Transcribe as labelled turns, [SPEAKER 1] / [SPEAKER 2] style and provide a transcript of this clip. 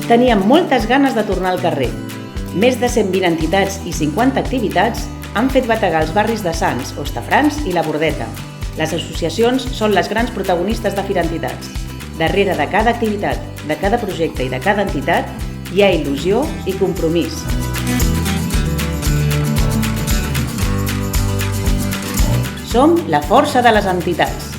[SPEAKER 1] Teníem moltes ganes de tornar al carrer. Més de 120 entitats i 50 activitats han fet bategar els barris de Sants, Hostafrancs i La Bordeta. Les associacions són les grans protagonistes de Fira Entitats. Darrere de cada activitat, de cada projecte i de cada entitat hi ha il·lusió i compromís. Som la força de les entitats.